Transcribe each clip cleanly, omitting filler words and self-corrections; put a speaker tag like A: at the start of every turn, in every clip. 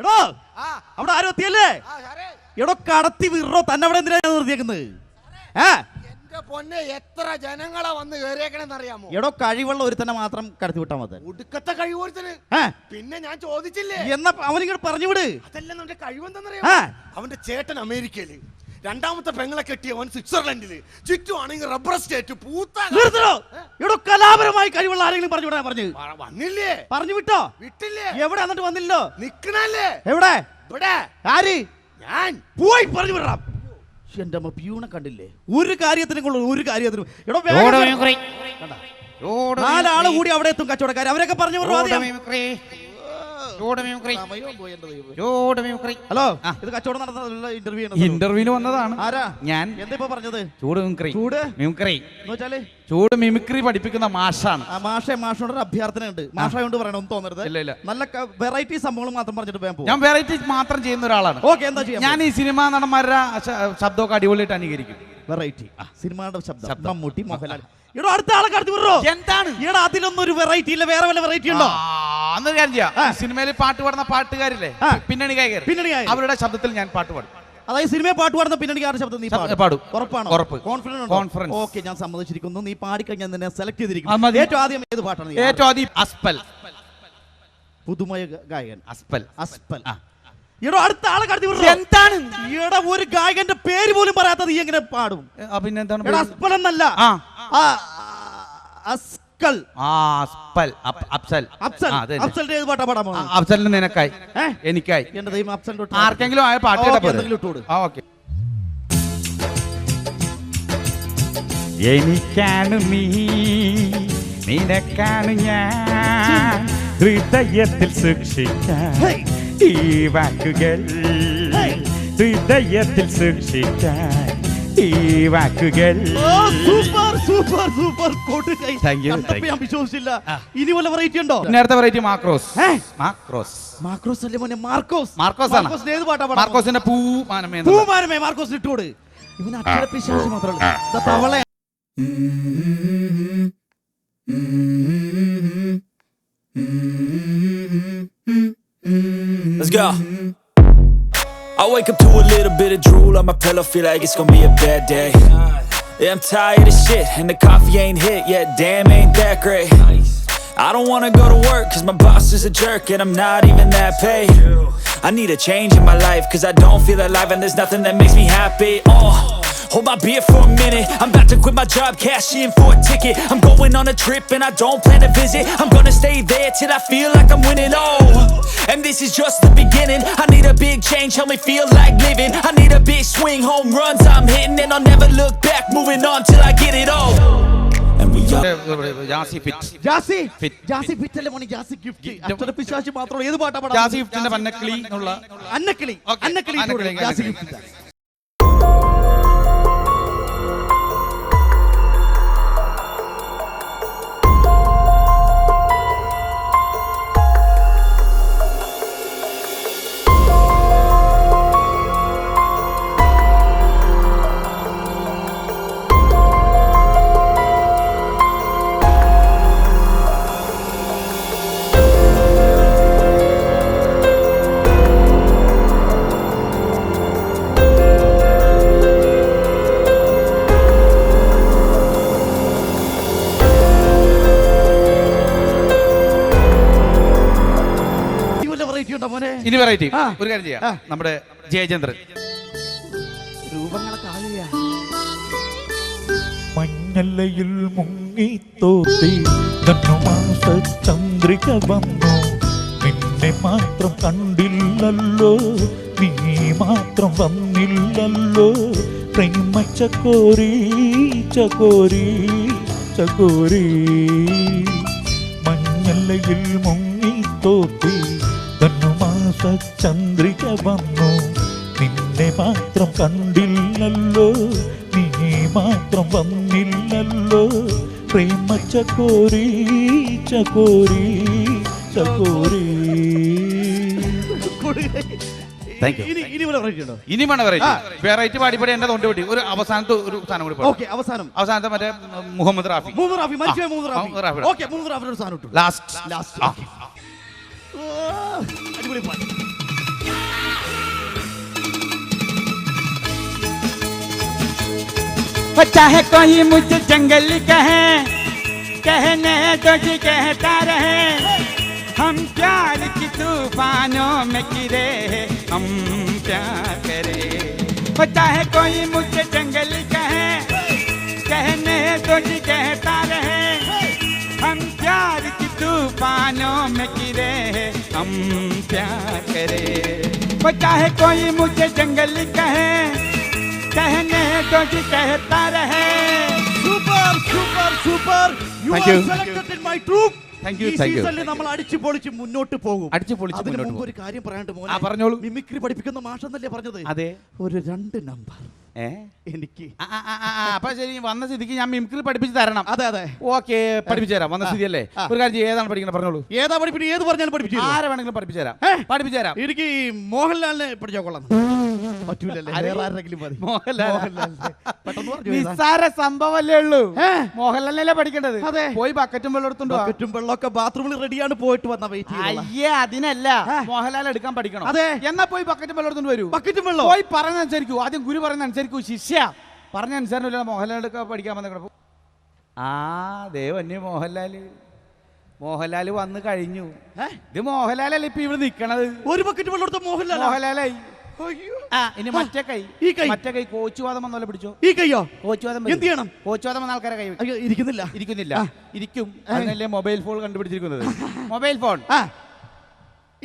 A: എടോ അവിടെ ആരും എത്തിയല്ലേ? എടോ കടത്തി വിറോ തന്നെ അവിടെ എന്തിനാ നിർത്തിയേക്കുന്നത്?
B: പൊന്നെ എത്ര ജനങ്ങളാ വന്ന് കേറിയേക്കണെന്നറിയാമോ?
A: എടോ കഴിവുള്ള ഒരുത്തന്നെ മാത്രം കടത്തി വിട്ടാ മതി.
B: ഒടുക്കത്തെ കഴിവൊരുത്തന്. പിന്നെ ഞാൻ ചോദിച്ചില്ലേ
A: എന്നാ അവനിങ്ങോട്ട് പറഞ്ഞു വിട്.
B: അതല്ല നമ്മുടെ കഴിവെന്തെന്നറിയാമോ? അവന്റെ ചേട്ടൻ അമേരിക്കയില്, രണ്ടാമത്തെ പെങ്ങളെ കെട്ടിയവൻ സ്വിറ്റ്സർലൻഡില്, ചുറ്റുമാണെങ്കിൽ റബ്ബർ സ്റ്റേറ്റ്
A: എടോ കലാപരമായി കഴിവുള്ള ആരെങ്കിലും പറഞ്ഞു വിടാൻ പറഞ്ഞു
B: വന്നില്ലേ?
A: പറഞ്ഞു വിട്ടോ?
B: വിട്ടില്ലേ?
A: എവിടെ എന്നിട്ട് വന്നില്ലോ?
B: നിക്കണല്ലേ?
A: എവിടെ?
B: ഇവിടെ.
A: ആര്?
B: ഞാൻ.
A: പോയി പറഞ്ഞു വിടാം. എന്റെ അമ്മ പ്യൂണെ കണ്ടില്ലേ? ഒരു കാര്യത്തിനും ഒരു കാര്യത്തിനും. എടോ നാലാള് കൂടി അവിടെ എത്തും കച്ചവടക്കാർ. അവരൊക്കെ പറഞ്ഞു വിടും. ഹലോ, ഇത് കച്ചവടം നടത്തുന്ന
C: ഇന്റർവ്യൂവിന് വന്നതാണ്.
A: ആരാ?
C: ഞാൻ.
A: എന്താ ഇപ്പൊ പറഞ്ഞത്?
C: ചൂട് മിമിക്രി
A: ചൂട്
C: മിമിക്രി പഠിപ്പിക്കുന്ന മാഷാണ്.
A: മാഷിനോട് അഭ്യർത്ഥന ഉണ്ട്. മാഷായോണ്ട് പറയണമെന്ന് തോന്നരുത്.
C: ഇല്ല.
A: നല്ല വെറൈറ്റി സംഭവങ്ങൾ മാത്രം പറഞ്ഞിട്ട് വേഗം പോകും.
C: ഞാൻ വെറൈറ്റി മാത്രം ചെയ്യുന്ന ഒരാളാണ്.
A: ഓക്കെ, എന്താ ചെയ്യാം?
C: ഞാൻ ഈ സിനിമാ നടന്മാരുടെ ശബ്ദമൊക്കെ അടിപൊളിയായിട്ട് അനുകരിക്കും.
A: വെറൈറ്റി സിനിമയുടെ ശബ്ദം. മമ്മൂട്ടി, മോഹൻലാൽ. ഇവിടെ അടുത്ത ആളെ കടത്തി വിടോ?
C: എന്താണ്
A: ഇവിടെ അതിലൊന്നും ഒരു വെറൈറ്റി ഇല്ല. വേറെ വല്ല വെറൈറ്റി ഉണ്ടോ?
C: സിനിമയിൽ പാട്ട് പാടുന്ന പാട്ടുകാരില്ലേ, പിന്നണി ഗായകർ, അവരുടെ ശബ്ദത്തിൽ ഞാൻ പാട്ട് പാടും.
A: അതായത് സിനിമയെ പാട്ട് പാടുന്ന പിന്നണിക്കാരുടെ ശബ്ദം നീ പാടും? ഉറപ്പാണോ?
C: കോൺഫിഡൻസ്.
A: ഓക്കെ, ഞാൻ സമ്മതിച്ചിരിക്കുന്നു. നീ പാടിക്കഴിഞ്ഞാൽ നിന്നെ സെലക്ട് ചെയ്തിരിക്കുന്നു. ഏറ്റവും ആദ്യം ഏത് പാട്ടാണ്?
C: ഏറ്റവും ആദ്യം അസ്പൽ,
A: പുതുമയ ഗായകൻ
C: അസ്പൽ.
A: ഈടോ അടുത്ത ആളെ കടത്തി വിടും.
C: എന്താണ്
A: ഈടെ ഒരു ഗായകന്റെ പേര് പോലും പറയാത്തത് ഈ എങ്ങനെ പാടും?
C: പിന്നെന്താണ്?
A: അസ്പൽ എന്നല്ല, അസ്കൽ. അഫ്സലിന്റെ ഏത് പാട്ടാ പാടാൻ പോകുന്നത്?
C: അഫ്സലിന് നിനക്കായി, എനിക്കായി.
A: എന്റെ ദൈവം, അഫ്സലിന്റെ
C: ആർക്കെങ്കിലും ആയ പാട്ട് എനിക്കാണ് നീ, നിനക്കാണ് ഞാൻ, ഹൃദയത്തിൽ സൂക്ഷിക്കാൻ ഈ വാക്കുകൾ, ഹൃദയത്തിൽ സൂക്ഷിക്കാൻ ഈ വാക്കുകൾ.
A: ഞാൻ വിശ്വസിച്ചില്ല. ഇനി വല്ല വെറൈറ്റി ഉണ്ടോ?
C: നേരത്തെ വെറൈറ്റി മാക്രോസ്
A: അല്ലേ മോനെ? മാർക്കോസ്
C: ആണ്.
A: ഏത് പാട്ടാ?
C: മാർക്കോസിന്റെ പൂമാനമേ
A: മാർക്കോസ് ഇട്ടോട്. ഇവന് അക്ഷരപ്പിശാചി മാത്രമല്ല, തവള.
D: Let's go. I wake up to a little bit of drool on my pillow, feel like it's gonna be a bad day. Yeah, I'm tired of shit and the coffee ain't hit yet, damn ain't that great. I don't wanna go to work cause my boss is a jerk and I'm not even that paid. I need a change in my life cause I don't feel alive and there's nothing that makes me happy. Hold my beer for a minute, I'm about to quit my job, cash in for a ticket. I'm going on a trip and I don't plan to visit. I'm gonna stay there till I feel like I'm winning, and this is just the beginning. I need a big change, help me feel like living. I need a big swing, home runs I'm hitting, and I'll never look back, moving on till I get it all. And we are
A: Jassi fit അല്ലേ മോനെ? Jassie gift. അക്ഷരപ്പിശാചി മാത്രമല്ല, ഏത് പാട്ടാ പാടാ?
C: ജാസി ഗിഫ്റ്റിന്റെ അന്നക്കിളി എന്നുള്ള
A: അന്നക്കിളി. Jassie gift.
C: ഇനി variety ഒരു കാര്യം ചെയ്യാം. നമ്മുടെ ജയചന്ദ്രൻ
E: മഞ്ഞലയിൽ മുങ്ങിത്തോത്തി ധനുമാസ ചന്ദ്രിക വന്നു, നിന്നെ മാത്രം കണ്ടില്ലല്ലോ, നീ മാത്രം വന്നില്ലല്ലോ, പ്രേമ ചകോരി ചകോരി ചകോരി. മഞ്ഞലയിൽ മുങ്ങിത്തോത്തി ധനുമാസ ചന്ദ്രിക വന്നു, നിന്നെ മാത്രം കണ്ടില്ലല്ലോ, നീ മാത്രം വന്നില്ലല്ലോ, പ്രേമ ചകോരി ചകോരി ചകോരി.
C: ഇനി വേണം വെറൈറ്റി പാടിപ്പടി എന്റെ തൊണ്ടി പൊട്ടി. ഒരു അവസാനത്തെ ഒരു സാധനം കൂടി അവസാനത്തെ മറ്റേ മുഹമ്മദ് റാഫി
A: ലാസ്റ്റ്.
F: वो चाहे कोई मुझे जंगल कहे, कहने दो जी कहता रहे, हम प्यार की तूफानों में गिरे, हम प्यार करें। वो चाहे कोई मुझे जंगल कहे, कहने दो जी कहता रहे, हम प्यार की तूफानों में गिरे, हम प्यार करें। वो चाहे कोई मुझे जंगल कहे, कहने दो जी कहता रहे।
A: Super super super you
C: Thank
A: are
C: you.
A: Selected in my troupe.
C: Thank you,
A: ഈ
C: thank you.
A: സീസണിൽ നമ്മൾ അടിച്ചു പൊളിച്ച് മുന്നോട്ട് പോകും.
C: അടിച്ചു പൊളിച്ച്
A: അതിന്
C: മുന്നോട്ട്
A: മുമ്പ്
C: പോകും.
A: ഒരു കാര്യം പറയാണ്ട്
C: ആ, പറഞ്ഞോളൂ.
A: മിമിക്രി പഠിപ്പിക്കുന്ന മാഷെന്നല്ലേ പറഞ്ഞത്?
C: അതെ.
A: ഒരു 2 നമ്പർ
C: ഏ
A: എനിക്ക്.
C: അപ്പൊ ശരി, വന്ന സ്ഥിതിക്ക് ഞാൻ മിമിക്രി പഠിപ്പിച്ച് തരണം.
A: അതെ അതെ.
C: ഓക്കെ, പഠിപ്പിച്ചു തരാം. വന്ന സ്ഥിതി അല്ലേ? ഒരു കാര്യം ചെയ്യ്, ഏതാണ് പഠിക്കണം പറഞ്ഞോളൂ.
A: ഏതാ പഠിപ്പിക്കും? ഏത് പറഞ്ഞാലും പഠിപ്പിച്ചു തരുമോ?
C: ആരെ വേണമെങ്കിലും പഠിപ്പിച്ചു തരാം.
A: ഏ?
C: പഠിപ്പിച്ചു തരാം.
A: എനിക്ക് ഈ മോഹൻലാലിനെ പഠിച്ചാൽ കൊള്ളാം. പറ്റൂലല്ലേ?
C: ആരെ?
A: വേറെ ആരെങ്കിലും മതി.
C: മോഹൻലാൽ.
A: മോഹൻലാലിനെ. പെട്ടെന്ന് പറഞ്ഞു ഏതാ?
C: നിസ്സാര സംഭവല്ലേ ഉള്ളൂ.
A: ഏ?
C: മോഹൻലാലല്ലേ പഠിക്കേണ്ടത്?
A: അതെ.
C: പോയി ബക്കറ്റും വെള്ളം എടുത്തുണ്ടോ?
A: ബക്കറ്റും വെള്ളമൊക്കെ ബാത്റൂമിൽ റെഡിയാണ്, പോയിട്ട് വന്ന വെയിറ്റ് ചെയ്തോളാം.
C: അയ്യേ, അതിനല്ല. മോഹൻലാൽ എടുക്കാൻ പഠിക്കണം.
A: അതെ.
C: എന്നാ പോയി ബക്കറ്റും വെള്ളം എടുത്തുകൊണ്ട് വരൂ.
A: ബക്കറ്റും വെള്ളം
C: പോയി പറഞ്ഞ അനുസരിക്കൂ. ആദ്യം ഗുരു പറഞ്ഞ അനുസരിക്കൂ. ശിഷ്യ പറഞ്ഞ അനുസരണമില്ല. മോഹൻലാൽ എടുക്കാൻ പഠിക്കാൻ വന്ന കിടപ്പു. ദേവന്യ മോഹൻലാൽ വന്ന് കഴിഞ്ഞു. ഇത് മോഹൻലാലല്ലേ ഇപ്പൊ ഇവിടെ നിക്കണത്.
A: ഒരു ബക്കറ്റ് വെള്ളം എടുത്ത മോഹൻലാൽ.
C: മോഹൻലാലായി. ഇനി മറ്റേ കൈ,
A: ഈ കൈ.
C: മറ്റേ കൈ കോച്ചുവാദം വന്നോലെ പിടിച്ചോ.
A: ഈ കയ്യോ?
C: കോച്ചുവാദം
A: എന്ത് ചെയ്യണം?
C: കോച്ചുവാദം വന്ന ആൾക്കാരെ കൈ
A: അയ്യോ, ഇരിക്കുന്നില്ല.
C: ഇരിക്കുന്നില്ല. ഇരിക്കും. അതിനല്ലേ മൊബൈൽ ഫോൺ കണ്ടുപിടിച്ചിരിക്കുന്നത്. Mobile phone.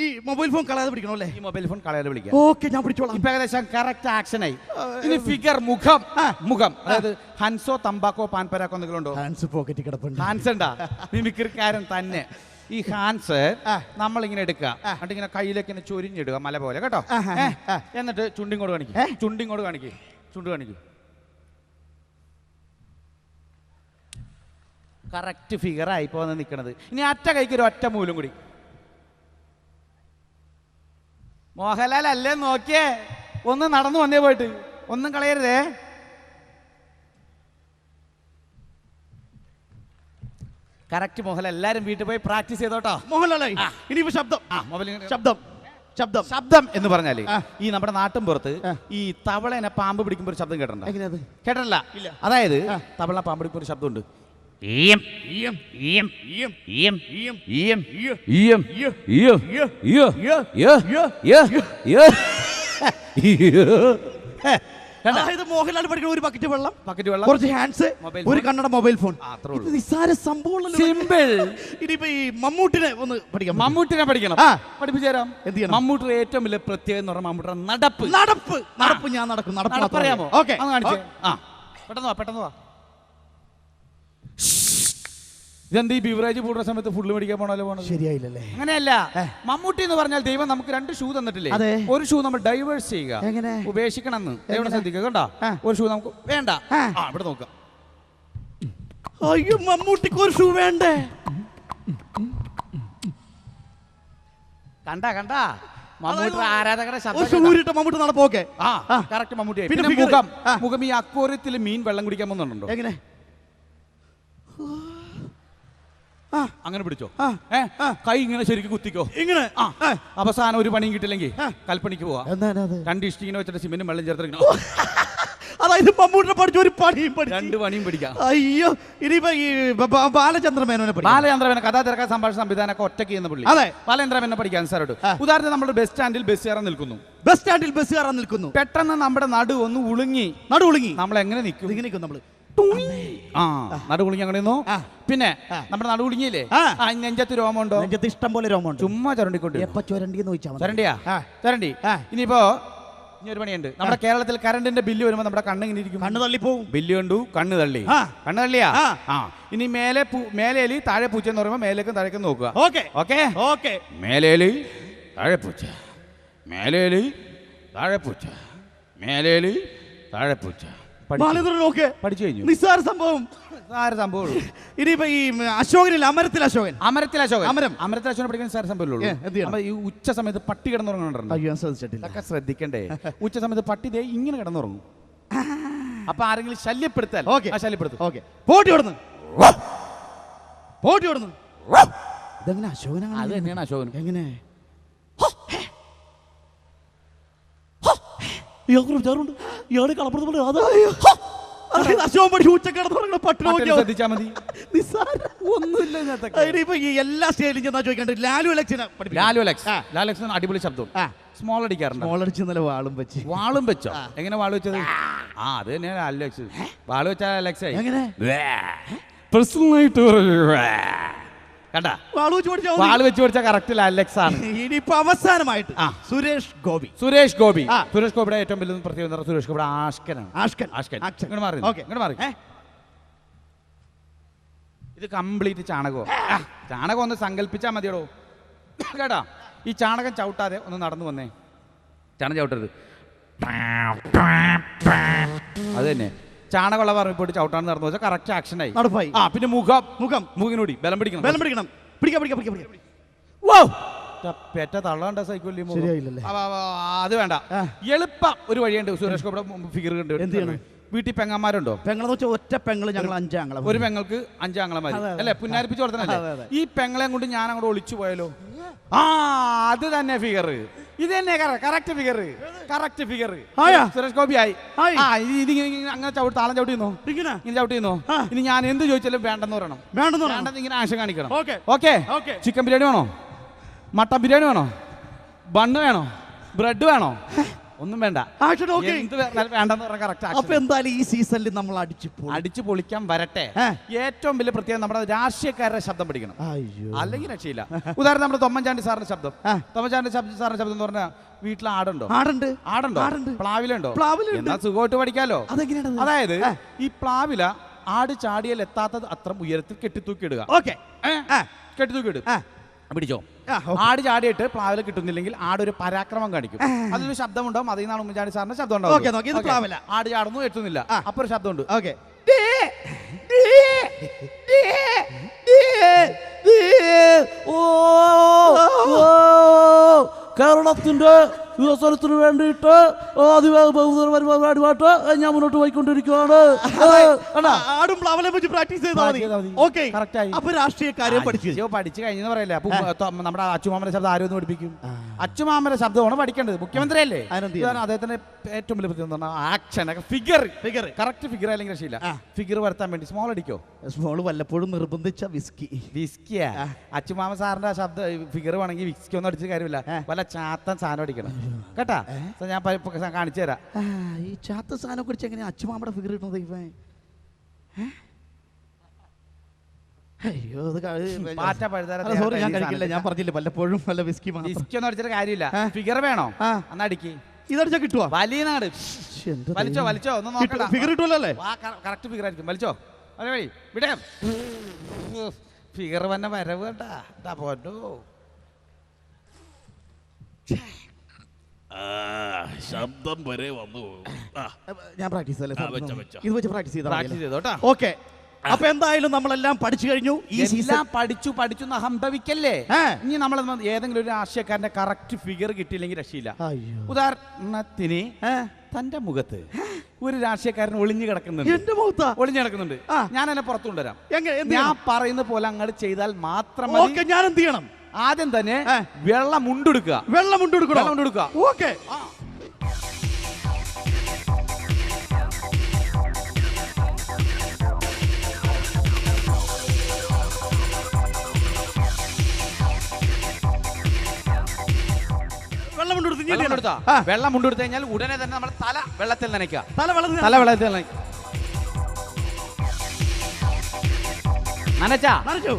A: ഈ മൊബൈൽ ഫോൺ കളയാതെ പിടിക്കണം അല്ലേ?
C: ഈ മൊബൈൽ ഫോൺ കളയാതെ വിളിക്കാം.
A: ഓക്കെ, ഞാൻ പിടിച്ചോളാം.
C: ഇപ്പൊ ഏകദേശം കറക്റ്റ് ആക്ഷൻ ആയി. ഇനി ഫിഗർ, മുഖം അതായത് ഹൻസോ തമ്പാക്കോ പാൻപരാക്കോ എന്തെങ്കിലും ഉണ്ടോ?
A: ഹാൻസ് പോക്കറ്റ് കിടപ്പുണ്ട്.
C: ഹാൻസ് ഉണ്ടാ? മിമിക്രിക്കാരൻ തന്നെ. ഈ ഹാൻസ് നമ്മളിങ്ങനെ എടുക്കുക, എന്നിട്ട് ഇങ്ങനെ കയ്യിലേക്ക് ഇങ്ങനെ ചൊരിഞ്ഞിടുക, മല പോലെ കേട്ടോ. എന്നിട്ട് ചുണ്ടിങ്ങോട് കാണിക്കും. ചുണ്ടിങ്ങോട് കാണിക്കും. ചുണ്ട് കാണിക്കും. കറക്റ്റ് ഫിഗർ ആയി പോന്ന് നിൽക്കണത്. ഇനി അറ്റ കൈക്ക് ഒരു ഒറ്റ മൂലും കൂടി. മോഹൻലാൽ അല്ലേ നോക്കിയേ, ഒന്ന് നടന്നു വന്നേ, പോയിട്ട് ഒന്നും കളയരുതേ. കറക്റ്റ് മോഹൻലാൽ. എല്ലാരും വീട്ടിൽ പോയി പ്രാക്ടീസ് ചെയ്തോട്ടോ.
A: മോഹൻലാലേ, ഇനിയിപ്പോ ശബ്ദം.
C: ശബ്ദം എന്ന് പറഞ്ഞാല് ഈ നമ്മുടെ നാട്ടിൻ പുറത്ത് ഈ തവളനെ പാമ്പ് പിടിക്കുമ്പോ ഒരു ശബ്ദം കേട്ടിട്ടുണ്ടോ?
A: എങ്ങനെയത്?
C: കേട്ടില്ല. അതായത് തവള പാമ്പ് പിടിക്കുമ്പോ ഒരു ശബ്ദമുണ്ട്.
A: അതായത് മോഹൻലാൽ പഠിക്കുന്ന ഒരു ബക്കറ്റ് വെള്ളം,
C: വെള്ളം,
A: കുറച്ച് ഹാൻഡ്സ്, ഒരു കണ്ണട, മൊബൈൽ ഫോൺ. ഇത് നിസ്സാര സംഭവം.
C: സിമ്പിൾ.
A: ഇനിയിപ്പോ ഈ മമ്മൂട്ടിനെ ഒന്ന് പഠിക്കാം.
C: മമ്മൂട്ടിനെ പഠിക്കണം. പഠിപ്പിച്ചു തരാം.
A: എന്ത് ചെയ്യണം?
C: മമ്മൂട്ടിയുടെ ഏറ്റവും വലിയ പ്രത്യേകത എന്ന് പറഞ്ഞാൽ മമ്മൂട്ടിയുടെ നടപ്പ്.
A: നടപ്പ് ഞാൻ നടക്കും. നടപ്പ്
C: അറിയാമോ?
A: ഓക്കെ,
C: പെട്ടെന്ന് വാ. ഇതെന്ത് ഈ ബിവറേജ് കൂടുന്ന സമയത്ത് ഫുഡ് മേടിക്കാൻ പോണല്ലോ പോണത്?
A: ശരിയായില്ലല്ലേ?
C: അങ്ങനെയല്ല. മമ്മൂട്ടി എന്ന് പറഞ്ഞാൽ ദൈവം നമുക്ക് 2 ഷൂ തന്നിട്ടില്ലേ? ഒരു ഷൂ നമ്മൾ ഡൈവേഴ്സ് ചെയ്യുക,
A: എങ്ങനെ?
C: ഉപേക്ഷിക്കണം എന്ന് ദൈവം ശ്രദ്ധിക്കുക. കണ്ടോ? ഒരു ഷൂ നമുക്ക് വേണ്ട. ഇവിടെ നോക്കാം.
A: അയ്യോ, മമ്മൂട്ടിക്ക് ഒരു ഷൂ വേണ്ടേ?
C: കണ്ടാ മമ്മൂട്ടി ആരാധകരുടെ
A: ശബ്ദം. മമ്മൂട്ടി നടപ്പോക്കെ.
C: കറക്റ്റ് മമ്മൂട്ടി.
A: പിന്നെ
C: മുഖം ഈ അക്വേറിയത്തിൽ മീൻ വെള്ളം കുടിക്കാൻ പോകുന്നുണ്ടോ?
A: എങ്ങനെ?
C: അങ്ങനെ പിടിച്ചോ. കൈ ഇങ്ങനെ ശരിക്കും കുത്തിക്കോ.
A: ഇങ്ങനെ.
C: അവസാനം ഒരു പണിയും കിട്ടില്ലെങ്കിൽ കൽപ്പണിക്ക് പോവാ. 2 ഇഷ്ടിങ്ങനെ വെച്ചിട്ട് സിമെന്റും വെള്ളം ചേർത്തിരിക്കണം.
A: അതായത് മമ്മൂട്ടിനെ പഠിച്ച ഒരു പണിയും
C: 2 പണിയും പിടിക്കാം.
A: അയ്യോ, ഇനിയിപ്പോ ഈ ബാലചന്ദ്രമേനോനെ
C: ബാലചന്ദ്രമേനോ കഥാ തിരക്കാൻ സംഭാഷണ സംവിധാനമൊക്കെ ഒറ്റയ്ക്ക് ചെയ്യുന്ന പുള്ളി.
A: അതെ.
C: ബാലചന്ദ്രമേനോ പഠിക്കാൻ സാറോട്. ഉദാഹരണത്തിന് നമ്മുടെ ബസ് സ്റ്റാൻഡിൽ ബസ് കയറാൻ നിൽക്കുന്നു. പെട്ടെന്ന് നമ്മുടെ നടു ഒന്ന് ഉളുങ്ങി. നമ്മൾ എങ്ങനെ നിൽക്കും? നമ്മള് നടുകുളിങ്ങി അങ്ങനെ നിന്നു. പിന്നെ നമ്മുടെ നടുകുളിങ്ങിയില്ലേ, നെഞ്ചത്ത് രോമുണ്ടോ?
A: നെഞ്ചത്ത് ഇഷ്ടം പോലെ രോമുണ്ട്.
C: ചുമ്മാ ചുരണ്ടിക്കൊണ്ട്
A: എപ്പോ ചുരണ്ടിയെന്ന് ചോദിച്ചാൽ
C: ചുരണ്ടി. ഇനിയിപ്പോ ഇനി ഒരു പണിയുണ്ട്. നമ്മുടെ കേരളത്തിൽ കറണ്ടിന്റെ ബില്ല് വരുമ്പോ നമ്മുടെ കണ്ണ് ഇങ്ങനെ ഇരിക്കും.
A: കണ്ണ് തള്ളിപ്പോവും.
C: ബില്ല് കണ്ടു, കണ്ണ് തള്ളിയാ. ഇനി മേലേലി താഴെ പൂച്ച എന്ന് പറയുമ്പോ മേലേക്കും താഴേക്കും നോക്കുക. ഓക്കെ. മേലേലി താഴെ പൂച്ച, മേലേലി താഴെ പൂച്ച, മേലേലി താഴെ പൂച്ച. പഠിച്ചു കഴിഞ്ഞു.
A: നിസ്സാര സംഭവം. ഇനിയിപ്പോ ഈ അശോകനില്ല, അമരത്തിൽ അശോകൻ
C: പഠിക്കുന്ന സാർ സംഭവം. ഈ ഉച്ച സമയത്ത് പട്ടി കിടന്നുറങ്ങുന്നുണ്ടോ? ഇതൊക്കെ ശ്രദ്ധിക്കണ്ടേ? ഉച്ച സമയത്ത് പട്ടി ഇങ്ങനെ കിടന്നുറങ്ങും. അപ്പൊ ആരെങ്കിലും ശല്യപ്പെടുത്താൽ ശല്യപ്പെടുത്തും.
A: പോട്ടി ഓടുന്നു. ഇതെങ്ങനെ അശോകനാണ്?
C: അത് തന്നെയാണ് അശോകൻ.
A: എങ്ങനെ? ഇയാൾക്ക് കളപ്പുറത്ത്
C: ശ്രദ്ധിച്ചാ മതി.
A: ഒന്നുമില്ല ഈ എല്ലാ സ്റ്റേജിലും ചെന്നാ ചോദിക്കണ്ട. ലാലു അലക്സിനെ
C: ലാലു അലക്സ് അടിപൊളി ശബ്ദം. സ്മോൾ അടിക്കാറുണ്ട്.
A: സ്മോൾ അടിച്ച് ഇന്നലെ വാളും
C: വെച്ചോ? എങ്ങനെ വാള് വെച്ചത്? അത് തന്നെ അലക്സ്. വാള് വെച്ചാ അലക്സ്
A: എങ്ങനെ
C: പേഴ്സണലായിട്ട് കണ്ടാ വാള് വെച്ച് പഠിച്ച കറക്റ്റ് അലക്സ് ആണ്.
A: ഇനിയിപ്പോ അവസാനമായിട്ട് സുരേഷ് ഗോപി.
C: സുരേഷ് ഗോപിയുടെ ഏറ്റവും വലിയ പ്രത്യേകത സുരേഷ് ഗോപിയുടെ ആഷ്കനാണ്. ഇങ്ങോട്ട് മാറി. ഇത് കംപ്ലീറ്റ് ചാണകം ഒന്ന് സങ്കല്പിച്ചാ മതിയടോ കേട്ടാ. ഈ ചാണകം ചവിട്ടാതെ ഒന്ന് നടന്നു വന്നേ. ചാണകം ചവിട്ടരുത്. അത് തന്നെ ചാണകമുള്ള പറമ്പിൽ പോയിട്ട് ചവിട്ടാന്ന് നടന്നു വെച്ചാൽ കറക്റ്റ് ആക്ഷൻ ആയി. പിന്നെ മുഖിനോടി ബലം പിടിക്കണം. പെറ്റ തള്ളണ്ട സൈക്കിൾ. അത് വേണ്ട. എളുപ്പം ഒരു വഴിയുണ്ട്. സുരേഷ് ഗോപിയുടെ ഫിഗർ കണ്ടു. വീട്ടിൽ പെങ്ങന്മാരുണ്ടോ?
A: പെങ്ങളെന്ന് വെച്ചാൽ ഒറ്റ പെങ്ങള്, ഞങ്ങൾ 5 ആങ്ങള.
C: ഒരു പെങ്ങൾക്ക് 5 ആങ്ങളമാര് അല്ലെ? പുന്നാരിപ്പിച്ച് കൊടുത്തല്ലേ. ഈ പെങ്ങളെ കൊണ്ട് ഞാൻ അങ്ങോട്ട് ഒളിച്ചു പോയാലോ? അത് തന്നെ ഫിഗർ. ഇത് തന്നെ കറക്റ്റ് ഫിഗർ. സുരേഷ് ഗോപി ആയി. അങ്ങനെ താളം ചവിട്ടിന്നോ? ഇങ്ങനെ ചവിട്ടിന്നോ? ഇനി ഞാൻ എന്ത് ചോദിച്ചാലും വേണ്ടെന്ന് പറയണം. വേണ്ടെന്ന് ഇങ്ങനെ ആശ കാണിക്കണം. ഓക്കെ. ചിക്കൻ ബിരിയാണി വേണോ? മട്ടൻ ബിരിയാണി വേണോ? ബണ്ണ് വേണോ? ബ്രെഡ് വേണോ? ഒന്നും വേണ്ട.
A: അപ്പൊ എന്തായാലും ഈ സീസണിൽ നമ്മൾ
C: അടിച്ചു പൊളിക്കാൻ വരട്ടെ. ഏറ്റവും വലിയ പ്രത്യേകം നമ്മുടെ രാഷ്ട്രീയക്കാരുടെ ശബ്ദം പഠിക്കണം, അല്ലെങ്കിൽ രക്ഷയില്ല. ഉദാഹരണം നമ്മുടെ തൊമ്മൻചാണ്ടി സാറിന്റെ ശബ്ദം. തൊമ്മൻചാണ്ടി സാറിന്റെ ശബ്ദം എന്ന് പറഞ്ഞാൽ വീട്ടിൽ ആടുണ്ടോ? പ്ലാവിലുണ്ടോ? എന്നാ സുഖമായിട്ട് പഠിക്കാലോ. അതായത് ഈ പ്ലാവില ആട് ചാടിയാൽ എത്താത്തത് അത്ര ഉയരത്തിൽ കെട്ടിത്തൂക്കിയിടുക. പിടിച്ചോ. ആട് ചാടിയിട്ട് പ്ലാവില കിട്ടുന്നില്ലെങ്കിൽ ആടൊരു പരാക്രമം കാണിക്കും. അതിലൊരു ശബ്ദം ഉണ്ടാവും. അതിൽ നിന്നാണ് ഉമ്മൻചാണ്ടി സാറിന്റെ ശബ്ദം ഉണ്ടാവും. ആട് ചാടുന്നു എത്തുന്നില്ല, അപ്പൊ ഒരു ശബ്ദമുണ്ട്.
A: കേരളത്തിന്റെ വികസനത്തിന് വേണ്ടിയിട്ട് പരിപാടിയായിട്ട് ഞാൻ മുന്നോട്ട് പോയിക്കൊണ്ടിരിക്കുകയാണ്. ആടും പ്ലാവലെ വെച്ച് പ്രാക്ടീസ് ചെയ്താൽ അപ്പൊ രാഷ്ട്രീയക്കാരെ
C: പഠിച്ചു കഴിഞ്ഞെന്ന് പറയല്ലേ. അപ്പൊ നമ്മുടെ അച്ചുമാമന്റെ ശബ്ദം ആരും ഒന്ന് പഠിപ്പിക്കും. അച്ചുമാമന്റെ ശബ്ദമാണ് പഠിക്കേണ്ടത്. മുഖ്യമന്ത്രി അല്ലേ? അദ്ദേഹത്തിന്റെ ഏറ്റവും വലിയ പ്രത്യേകത ആക്ഷൻ, ഫിഗർ. കറക്റ്റ് ഫിഗർ അല്ലെങ്കിൽ രക്ഷയില്ല. ഫിഗർ വരുത്താൻ വേണ്ടി സ്മോൾ അടിക്കോ? സ്മോൾ വല്ലപ്പോഴും നിർബന്ധിച്ച വിസ്കിയാ. അച്ചുമാമ സാറിന്റെ ശബ്ദ ഫിഗർ വേണമെങ്കിൽ വിസ്കി ഒന്നും അടിച്ച കാര്യമില്ല. വല്ല ചാത്തൻ സാധനം അടിക്കണം കേട്ടാ. ഞാൻ കാണിച്ചു തരാം.
A: ഈ ചാത്ത സാധനം കുറിച്ച് എങ്ങനെയാ അച്ചുമാമയുടെ ഫിഗർ കിട്ടുന്നത്? അയ്യോ,
C: സോറി,
A: ഞാൻ കഴിക്കില്ല. ഞാൻ പറഞ്ഞില്ല വല്ലപ്പോഴും വല്ല വിസ്കി
C: ഒന്നും അടിച്ചിട്ട് കാര്യമില്ല. ഫിഗർ വേണോ? എന്നാ അടിക്ക്.
A: ഇതടിച്ചാ കിട്ടുവാ?
C: വലിയ നാട് വലിച്ചോ ഒന്നും നോക്കണ്ട.
A: ഫിഗർ കിട്ടുമല്ലോ അല്ലേ?
C: കറക്റ്റ് ഫിഗർ ആയിരിക്കും. വലിച്ചോ വിടെ. ഫിഗർ തന്നെ വരവ് കേട്ടാ. പോട്ടോ
B: ശബ്ദം വരെ വന്നു.
A: ഞാൻ പ്രാക്ടീസ് ഇത് വെച്ച് പ്രാക്ടീസ് ചെയ്തോട്ടാ. ഓക്കെ. അപ്പൊ എന്തായാലും നമ്മളെല്ലാം പഠിച്ചു കഴിഞ്ഞു.
C: പഠിച്ചു അഹംഭവിക്കല്ലേ. ഇനി നമ്മൾ ഏതെങ്കിലും ഒരു രാഷ്ട്രീയക്കാരന്റെ കറക്റ്റ് ഫിഗർ കിട്ടിയില്ലെങ്കിൽ രക്ഷയില്ല. ഉദാഹരണത്തിന് തന്റെ മുഖത്ത് ഒരു രാഷ്ട്രീയക്കാരൻ ഒളിഞ്ഞു കിടക്കുന്നുണ്ട്.
A: എന്റെ മുഖത്ത്
C: ഒളിഞ്ഞു കിടക്കുന്നുണ്ട്. ഞാൻ എന്നെ പുറത്തു കൊണ്ടുവരാം. ഞാൻ പറയുന്ന പോലെ അങ്ങോട്ട് ചെയ്താൽ മാത്രം
A: ഞാൻ എന്ത് ചെയ്യണം?
C: ആദ്യം തന്നെ വെള്ളം മുണ്ടെടുക്കുക.
A: ഓക്കെ.
C: വെള്ളം മുണ്ടെടുത്തു കഴിഞ്ഞാൽ ഉടനെ തന്നെ നമ്മുടെ തല വെള്ളത്തിൽ നനയ്ക്കുക. നനച്ചാ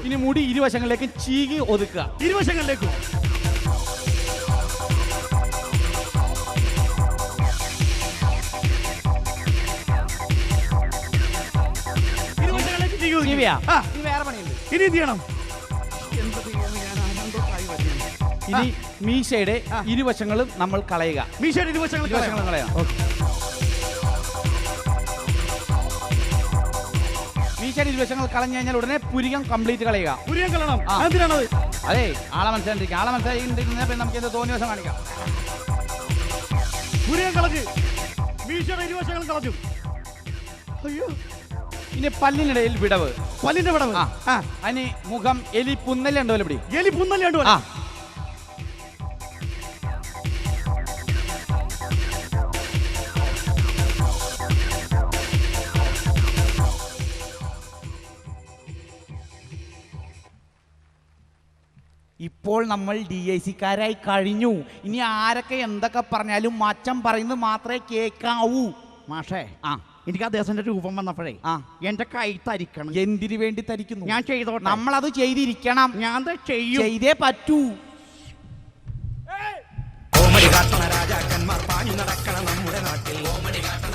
C: ഇനി മുടി ഇരുവശങ്ങളിലേക്ക് ചീകി ഒതുക്കുക.
A: ഇരുവശങ്ങളിലേക്കും
C: വേറെ പണിയുണ്ട്.
A: ഇനി എന്ത് ചെയ്യണം?
C: ഇനി മീശയുടെ ഇരുവശങ്ങളും നമ്മൾ കളയുക.
A: മീശയുടെ ഇരുവശങ്ങളും
C: കളയാം. മീശയുടെ ഇരുവശങ്ങൾ കളഞ്ഞു കഴിഞ്ഞാൽ ഉടനെ പുരികം കംപ്ലീറ്റ് കളയുക.
A: പുരികം കളയണം.
C: അതെ, ആളെ മനസ്സിലായിരിക്കും. നമുക്ക് എന്ത് തോന്നിയ വശം കാണിക്കാം.
A: പുരികം കളഞ്ഞ് മീശയുടെ ഇരുവശങ്ങളും കളഞ്ഞു. അയ്യോ.
C: ഇനി പല്ലിനിടയിൽ വിടവ്.
A: പല്ലിന്റെ വിടവ്.
C: അതിന് മുഖം എലി പുന്നല് ഉണ്ടോ?
A: എലി പുന്നല് ഉണ്ടോ?
C: ഇപ്പോൾ നമ്മൾ DIC-കാരായി കഴിഞ്ഞു. ഇനി ആരൊക്കെ എന്തൊക്കെ പറഞ്ഞാലും മച്ചൻ പറയുന്നത് മാത്രമേ കേൾക്കാവൂ.
A: മാഷേ എനിക്ക് അദ്ദേഹത്തിന്റെ രൂപം വന്നപ്പോഴേ എന്റെ കൈ തരിക്കണം.
C: എന്തിനു വേണ്ടി തരിക്കുന്നു?
A: ഞാൻ ചെയ്തോട്ടെ.
C: നമ്മളത് ചെയ്തിരിക്കണം.
A: ഞാൻ ചെയ്യും.
C: ചെയ്തേ പറ്റൂ.
G: കോമഡി കാട്ടണ രാജാക്കന്മാർ പാഞ്ഞു നടക്കണം നമ്മുടെ നാട്ടിൽ. കോമഡി കാട്ടണ